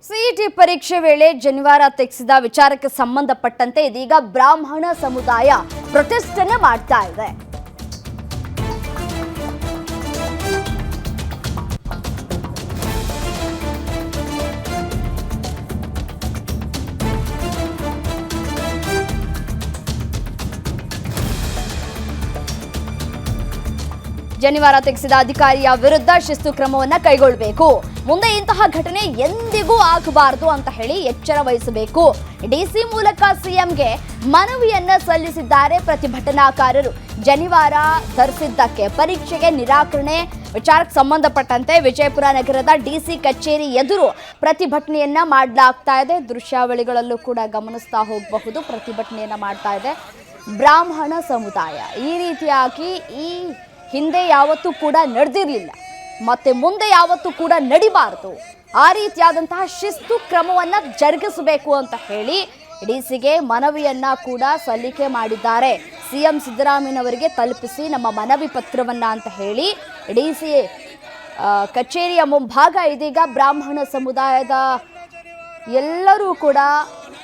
CET ಪರೀಕ್ಷೆ ವೇಳೆ ಜನಿವಾರ ತೆಗೆಸಿದ ವಿಚಾರಕ್ಕೆ ಸಂಬಂಧಪಟ್ಟಂತೆ ಇದೀಗ ಬ್ರಾಹ್ಮಣ ಸಮುದಾಯ ಪ್ರತಿಭಟನೆ ಮಾಡ್ತಾ ಇದೆ. ಜನಿವಾರ ತೆಗೆಸಿದ ಅಧಿಕಾರಿಯ ವಿರುದ್ಧ ಶಿಸ್ತು ಕ್ರಮವನ್ನು ಕೈಗೊಳ್ಳಬೇಕು. ಮುಂದೆ ಇಂತಹ ಘಟನೆ ಎಂದಿಗೂ ಆಗಬಾರದು ಅಂತ ಹೇಳಿ ಎಚ್ಚರ ವಹಿಸಬೇಕು. ಡಿಸಿ ಮೂಲಕ ಸಿಎಂಗೆ ಮನವಿಯನ್ನ ಸಲ್ಲಿಸಿದ್ದಾರೆ ಪ್ರತಿಭಟನಾಕಾರರು. ಜನಿವಾರ ಧರಿಸಿದ್ದಕ್ಕೆ ಪರೀಕ್ಷೆಗೆ ನಿರಾಕರಣೆ ವಿಚಾರಕ್ಕೆ ಸಂಬಂಧಪಟ್ಟಂತೆ ವಿಜಯಪುರ ನಗರದ ಡಿಸಿ ಕಚೇರಿ ಎದುರು ಪ್ರತಿಭಟನೆಯನ್ನ ಮಾಡಲಾಗ್ತಾ ಇದೆ. ದೃಶ್ಯಾವಳಿಗಳಲ್ಲೂ ಕೂಡ ಗಮನಿಸ್ತಾ ಹೋಗಬಹುದು. ಪ್ರತಿಭಟನೆಯನ್ನ ಮಾಡ್ತಾ ಇದೆ ಬ್ರಾಹ್ಮಣ ಸಮುದಾಯ. ಈ ರೀತಿಯಾಗಿ ಈ ಹಿಂದೆ ಯಾವತ್ತೂ ಕೂಡ ನಡೆದಿರಲಿಲ್ಲ, ಮತ್ತೆ ಮುಂದೆ ಯಾವತ್ತೂ ಕೂಡ ನಡಿಬಾರದು. ಆ ರೀತಿಯಾದಂತಹ ಶಿಸ್ತು ಕ್ರಮವನ್ನು ಜರುಗಿಸಬೇಕು ಅಂತ ಹೇಳಿ ಡಿಸಿಗೆ ಮನವಿಯನ್ನ ಕೂಡ ಸಲ್ಲಿಕೆ ಮಾಡಿದ್ದಾರೆ. ಸಿಎಂ ಸಿದ್ದರಾಮಯ್ಯನವರಿಗೆ ತಲುಪಿಸಿ ನಮ್ಮ ಮನವಿ ಪತ್ರವನ್ನ ಅಂತ ಹೇಳಿ ಡಿಸಿ ಕಚೇರಿಯ ಮುಂಭಾಗ ಇದೀಗ ಬ್ರಾಹ್ಮಣ ಸಮುದಾಯದ ಎಲ್ಲರೂ ಕೂಡ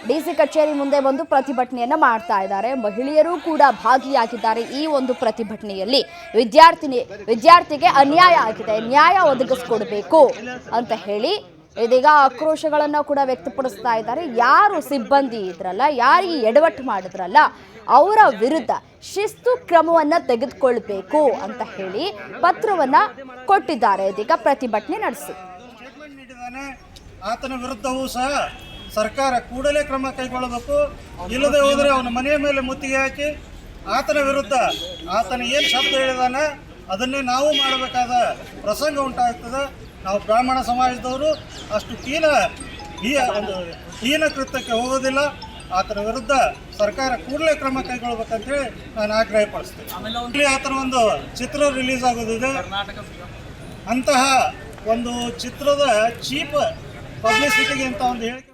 ಡಿಸಿ ಕಚೇರಿ ಮುಂದೆ ಬಂದು ಪ್ರತಿಭಟನೆಯನ್ನ ಮಾಡ್ತಾ ಇದ್ದಾರೆ. ಮಹಿಳೆಯರು ಕೂಡ ಭಾಗಿಯಾಗಿದ್ದಾರೆ. ಈ ಒಂದು ಪ್ರತಿಭಟನೆಯಲ್ಲಿ ವಿದ್ಯಾರ್ಥಿಗೆ ಅನ್ಯಾಯ ಆಗಿದೆ, ನ್ಯಾಯ ಒದಗಿಸ್ಕೊಡ್ಬೇಕು ಅಂತ ಹೇಳಿ ಇದೀಗ ಆಕ್ರೋಶಗಳನ್ನ ಕೂಡ ವ್ಯಕ್ತಪಡಿಸ್ತಾ ಇದ್ದಾರೆ. ಯಾರು ಸಿಬ್ಬಂದಿ ಇದ್ರಲ್ಲ, ಯಾರು ಈ ಎಡವಟ್ಟು ಮಾಡಿದ್ರಲ್ಲ, ಅವರ ವಿರುದ್ಧ ಶಿಸ್ತು ಕ್ರಮವನ್ನ ತೆಗೆದುಕೊಳ್ಬೇಕು ಅಂತ ಹೇಳಿ ಪತ್ರವನ್ನ ಕೊಟ್ಟಿದ್ದಾರೆ. ಇದೀಗ ಪ್ರತಿಭಟನೆ ನಡೆಸಿ ಆತನ ವಿರುದ್ಧವೂ ಸಹ ಸರ್ಕಾರ ಕೂಡಲೇ ಕ್ರಮ ಕೈಗೊಳ್ಳಬೇಕು. ಇಲ್ಲದೆ ಹೋದರೆ ಅವನ ಮನೆಯ ಮೇಲೆ ಮುತ್ತಿಗೆ ಹಾಕಿ ಆತನ ವಿರುದ್ಧ ಆತನ ಏನು ಶಬ್ದ ಹೇಳಿದಾನೆ ಅದನ್ನೇ ನಾವು ಮಾಡಬೇಕಾದ ಪ್ರಸಂಗ ಉಂಟಾಗ್ತದೆ. ನಾವು ಬ್ರಾಹ್ಮಣ ಸಮಾಜದವರು ಅಷ್ಟು ಹೀನ ಕೃತ್ಯಕ್ಕೆ ಹೋಗೋದಿಲ್ಲ. ಆತನ ವಿರುದ್ಧ ಸರ್ಕಾರ ಕೂಡಲೇ ಕ್ರಮ ಕೈಗೊಳ್ಬೇಕಂತೇಳಿ ನಾನು ಆಗ್ರಹಪಡಿಸ್ತೇನೆ. ಆತನ ಒಂದು ಚಿತ್ರ ರಿಲೀಸ್ ಆಗೋದಿದೆ. ಅಂತಹ ಒಂದು ಚಿತ್ರದ ಚೀಪ್ ಪಬ್ಲಿಸಿಟಿಗೆ ಅಂತ ಒಂದು ಹೇಳಿಕೆ